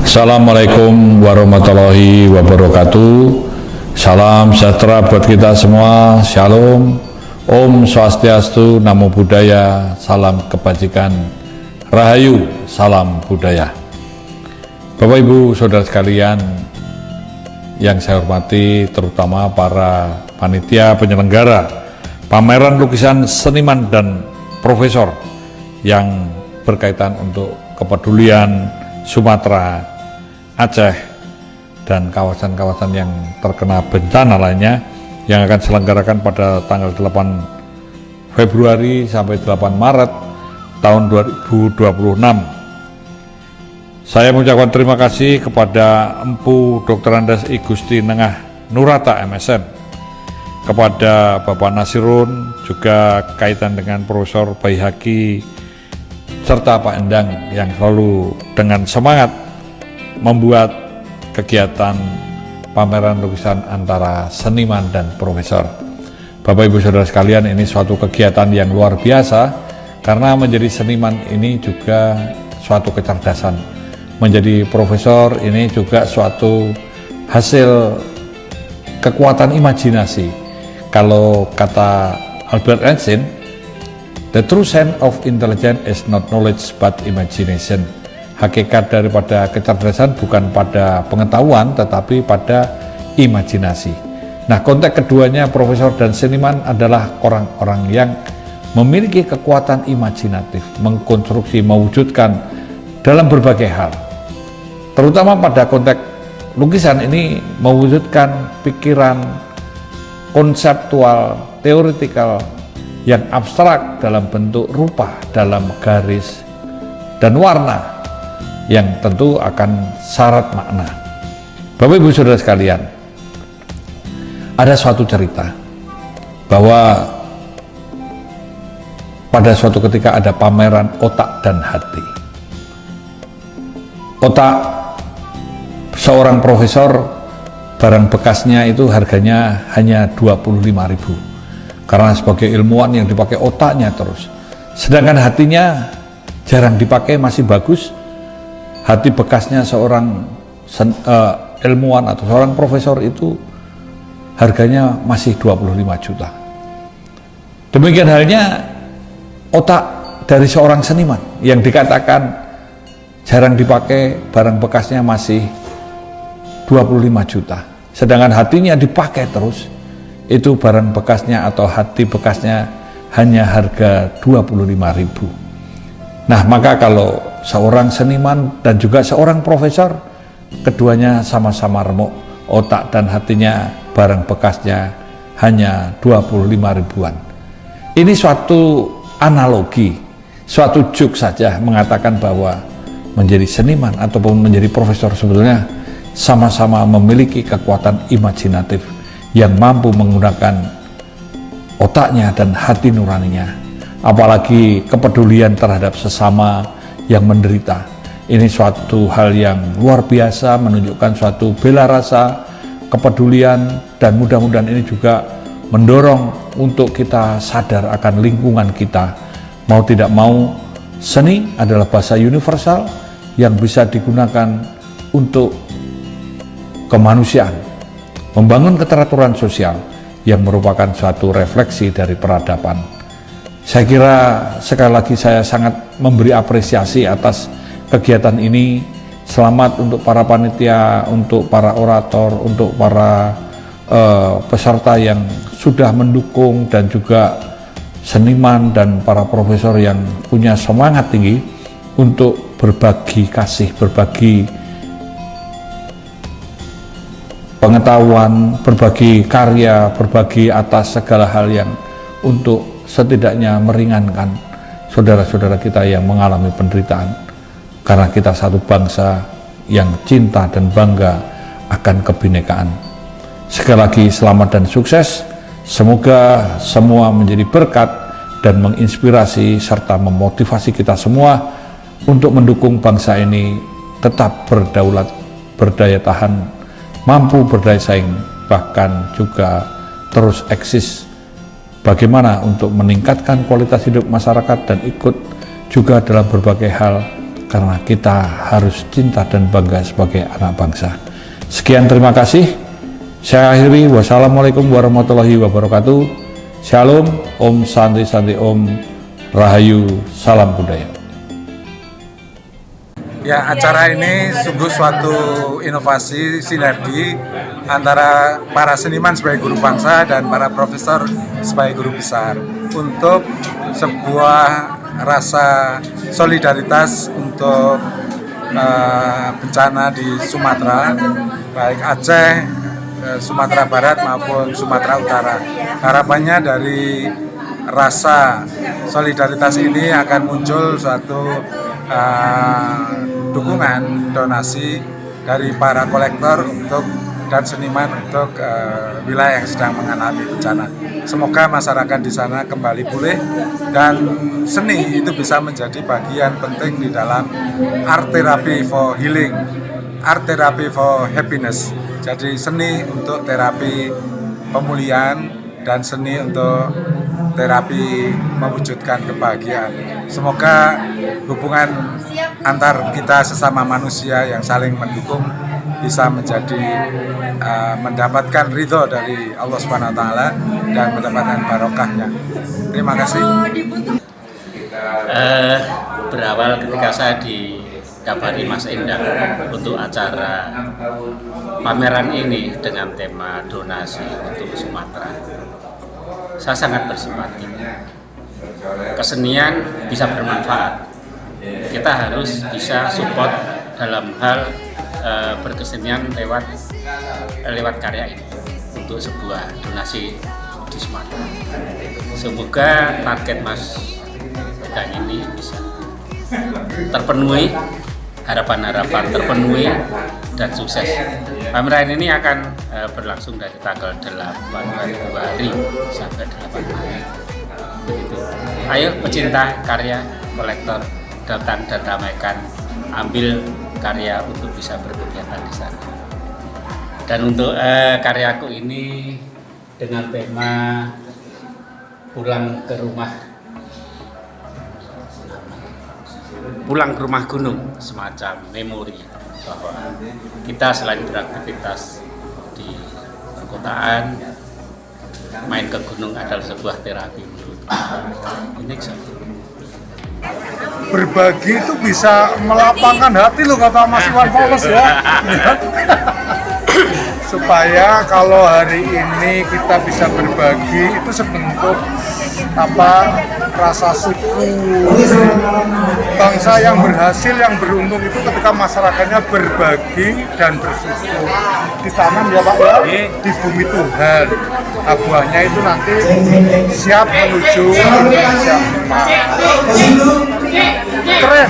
Assalamualaikum warahmatullahi wabarakatuh. Salam sejahtera buat kita semua. Shalom, Om Swastiastu, Namo Buddhaya, salam kebajikan, Rahayu, salam budaya. Bapak Ibu Saudara sekalian yang saya hormati, terutama para panitia penyelenggara pameran lukisan seniman dan profesor yang berkaitan untuk kepedulian Sumatera, Aceh, dan kawasan-kawasan yang terkena bencana lainnya yang akan diselenggarakan pada tanggal 8 Februari sampai 8 Maret tahun 2026. Saya mengucapkan terima kasih kepada Empu Dr. Andes I Gusti Nengah Nurata MSN, kepada Bapak Nasirun, juga kaitan dengan Profesor Baihaqi, serta Pak Endang yang selalu dengan semangat membuat kegiatan pameran lukisan antara seniman dan profesor. Bapak Ibu Saudara sekalian, ini suatu kegiatan yang luar biasa karena menjadi seniman ini juga suatu kecerdasan, menjadi profesor ini juga suatu hasil kekuatan imajinasi. Kalau kata Albert Einstein, the true sense of intelligence is not knowledge but imagination. Hakikat daripada kecerdasan bukan pada pengetahuan tetapi pada imajinasi. Nah, konteks keduanya, profesor dan seniman adalah orang-orang yang memiliki kekuatan imajinatif, mengkonstruksi, mewujudkan dalam berbagai hal. Terutama pada konteks lukisan ini, mewujudkan pikiran konseptual, teoretikal yang abstrak dalam bentuk rupa, dalam garis dan warna yang tentu akan syarat makna. Bapak Ibu Saudara sekalian, ada suatu cerita bahwa pada suatu ketika ada pameran otak dan hati. Otak seorang profesor, barang bekasnya itu harganya hanya 25.000, karena sebagai ilmuwan yang dipakai otaknya terus. Sedangkan hatinya jarang dipakai, masih bagus. Hati bekasnya seorang ilmuwan atau seorang profesor itu harganya masih 25 juta. Demikian halnya otak dari seorang seniman yang dikatakan jarang dipakai, barang bekasnya masih 25 juta. Sedangkan hatinya dipakai terus, itu barang bekasnya atau hati bekasnya hanya harga 25.000. Nah, maka kalau seorang seniman dan juga seorang profesor, keduanya sama-sama remuk, otak dan hatinya barang bekasnya hanya 25 ribuan. Ini suatu analogi, suatu joke saja mengatakan bahwa menjadi seniman ataupun menjadi profesor sebetulnya sama-sama memiliki kekuatan imajinatif yang mampu menggunakan otaknya dan hati nuraninya. Apalagi kepedulian terhadap sesama yang menderita. Ini suatu hal yang luar biasa, menunjukkan suatu bela rasa, kepedulian, dan mudah-mudahan ini juga mendorong untuk kita sadar akan lingkungan kita. Mau tidak mau, seni adalah bahasa universal yang bisa digunakan untuk kemanusiaan, membangun keteraturan sosial yang merupakan suatu refleksi dari peradaban. Saya kira sekali lagi saya sangat memberi apresiasi atas kegiatan ini. Selamat untuk para panitia, untuk para orator, untuk para peserta yang sudah mendukung, dan juga seniman dan para profesor yang punya semangat tinggi untuk berbagi kasih, berbagi pengetahuan, berbagi karya, berbagi atas segala hal yang untuk setidaknya meringankan saudara-saudara kita yang mengalami penderitaan, karena kita satu bangsa yang cinta dan bangga akan kebinekaan. Sekali lagi selamat dan sukses, semoga semua menjadi berkat dan menginspirasi serta memotivasi kita semua untuk mendukung bangsa ini tetap berdaulat, berdaya tahan, mampu berdaya saing, bahkan juga terus eksis. Bagaimana untuk meningkatkan kualitas hidup masyarakat dan ikut juga dalam berbagai hal karena kita harus cinta dan bangga sebagai anak bangsa. Sekian, terima kasih. Saya akhiri, wassalamualaikum warahmatullahi wabarakatuh. Shalom, Om Santi Santi Om, Rahayu, salam budaya. Ya, acara ini sungguh suatu inovasi sinergi antara para seniman sebagai guru bangsa dan para profesor sebagai guru besar untuk sebuah rasa solidaritas untuk bencana di Sumatera, baik Aceh, Sumatera Barat maupun Sumatera Utara. Harapannya dari rasa solidaritas ini akan muncul suatu dukungan donasi dari para kolektor dan seniman untuk wilayah yang sedang mengalami bencana. Semoga masyarakat di sana kembali pulih dan seni itu bisa menjadi bagian penting di dalam art therapy for healing, art therapy for happiness. Jadi seni untuk terapi pemulihan dan seni untuk terapi mewujudkan kebahagiaan. Semoga hubungan antar kita sesama manusia yang saling mendukung bisa menjadi mendapatkan ridho dari Allah Subhanahu Wa Taala dan mendapatkan barokahnya. Terima kasih. Berawal ketika saya dikabari Mas Endang untuk acara pameran ini dengan tema donasi untuk Sumatera. Saya sangat bersimpati. Kesenian bisa bermanfaat. Kita harus bisa support dalam hal berkesenian lewat karya ini untuk sebuah donasi di Sumatera. Semoga target Mas Endang ini bisa terpenuhi, harapan-harapan terpenuhi dan sukses. Pameran ini akan berlangsung dari tanggal 8 Februari sampai 8 Maret. Begitu. Ayo pecinta karya, kolektor, datang dan ramaikan, ambil karya untuk bisa berkegiatan di sana. Dan untuk karyaku ini dengan tema pulang ke rumah gunung, semacam memori bahwa kita selain beraktivitas di perkotaan, main ke gunung adalah sebuah terapi. Ini Berbagi itu bisa melapangkan hati loh, kata Mas Iwan Fals ya. Supaya kalau hari ini kita bisa berbagi itu sebentuk rasa syukur bangsa yang berhasil, yang beruntung itu ketika masyarakatnya berbagi dan bersyukur. Ditanam ya Pak ya, di bumi Tuhan. Nah, buahnya itu nanti siap menuju Indonesia. Keren.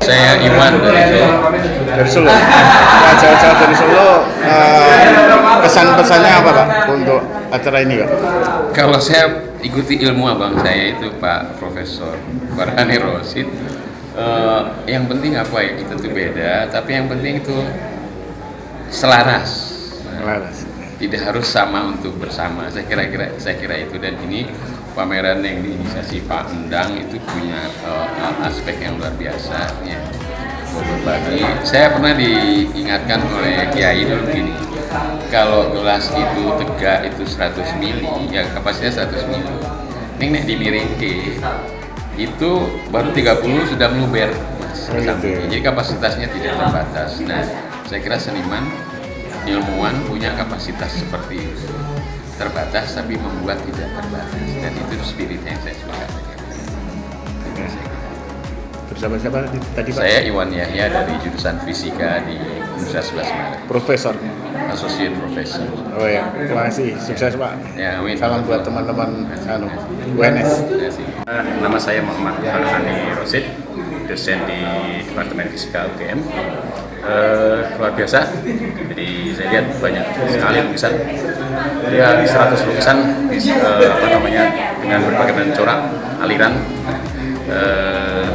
Saya Iwan dari Solo. Nah, jauh-jauh dari Solo, pesan-pesannya apa Pak untuk acara ini Pak? Kalau saya ikuti ilmu abang saya itu Pak Profesor Farhani Rosid, yang penting apa ya, kita tuh beda, tapi yang penting itu selaras. Tidak harus sama untuk bersama. Saya kira itu, dan ini pameran yang diinisiasi Pak Endang itu punya aspek yang luar biasa ya. Berbagi. Saya pernah diingatkan oleh Kiai dulu gini, kalau gelas itu tegak itu 100 mili, ya kapasitasnya 100 mili. Nek dimiringke itu baru 30 sudah meluber. Jadi kapasitasnya tidak terbatas. Nah, saya kira seniman, ilmuwan punya kapasitas seperti itu, terbatas tapi membuat tidak terbatas, dan itu spirit yang saya suka. Bersama siapa tadi Pak? Saya Iwan Yahya dari jurusan Fisika di Universitas 11 Maret. Profesor. Associate Professor. Oh ya, terima kasih. Sukses Pak. Ya, amin. Salam buat teman-teman UNS. Nama saya Muhammad Farhani Rosid, dosen di Departemen Fisika UGM. Luar biasa, jadi saya lihat banyak sekali lukisan. Dia 100 lukisan, dengan berbagai macam corak, aliran,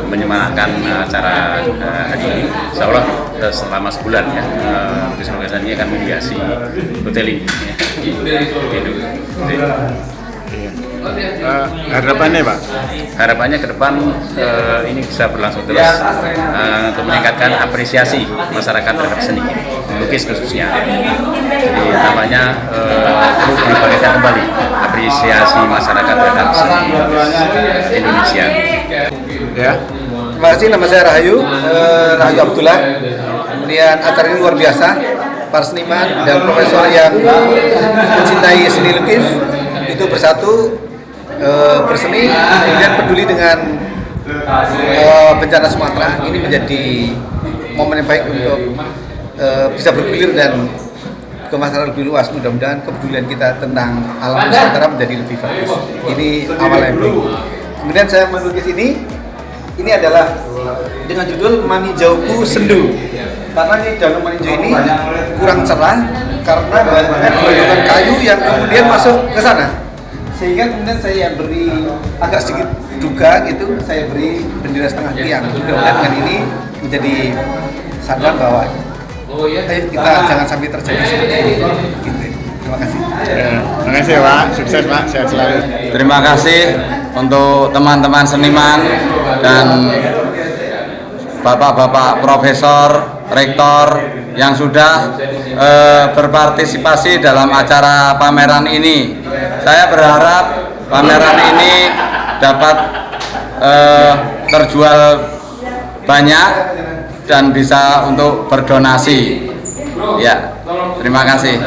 menyemarakan acara hari ini. Insya Allah selama sebulan ya, lukisan-lukisan ini akan menghiasi hoteling ya, di Indo. Iya. Harapannya Pak? Harapannya ke depan ini bisa berlangsung terus untuk meningkatkan apresiasi masyarakat terhadap seni lukis khususnya. Jadi namanya perlu dibangkitkan kembali apresiasi masyarakat terhadap seni lukis Indonesia. Ya. Terima kasih, nama saya Rahayu Abdullah. Kemudian acara ini luar biasa, para seniman dan profesor yang mencintai seni lukis itu bersatu berseni, kemudian peduli dengan bencana Sumatera. Ini menjadi momen yang baik untuk bisa bergulir dan ke masyarakat lebih luas. Mudah-mudahan kepedulian kita tentang alam Nusantara menjadi lebih bagus. Ini awal yang baik. Kemudian saya melukis ini adalah dengan judul Maninjauku Sendu. Karena ini danau maninjau ini kurang cerah karena bahan kayu yang kemudian masuk ke sana. Sehingga kemudian saya beri agak sedikit duga gitu, saya beri bendera setengah tiang. Mudah-mudahan dengan ini menjadi sadar bahwa ayo kita jangan sampai terjadi seperti ini. Gitu. Terima kasih. Terima kasih Pak, sukses Pak, sehat selalu. Terima kasih untuk teman-teman seniman dan bapak-bapak profesor, rektor yang sudah berpartisipasi dalam acara pameran ini. Saya berharap pameran ini dapat terjual banyak dan bisa untuk berdonasi. Ya, terima kasih.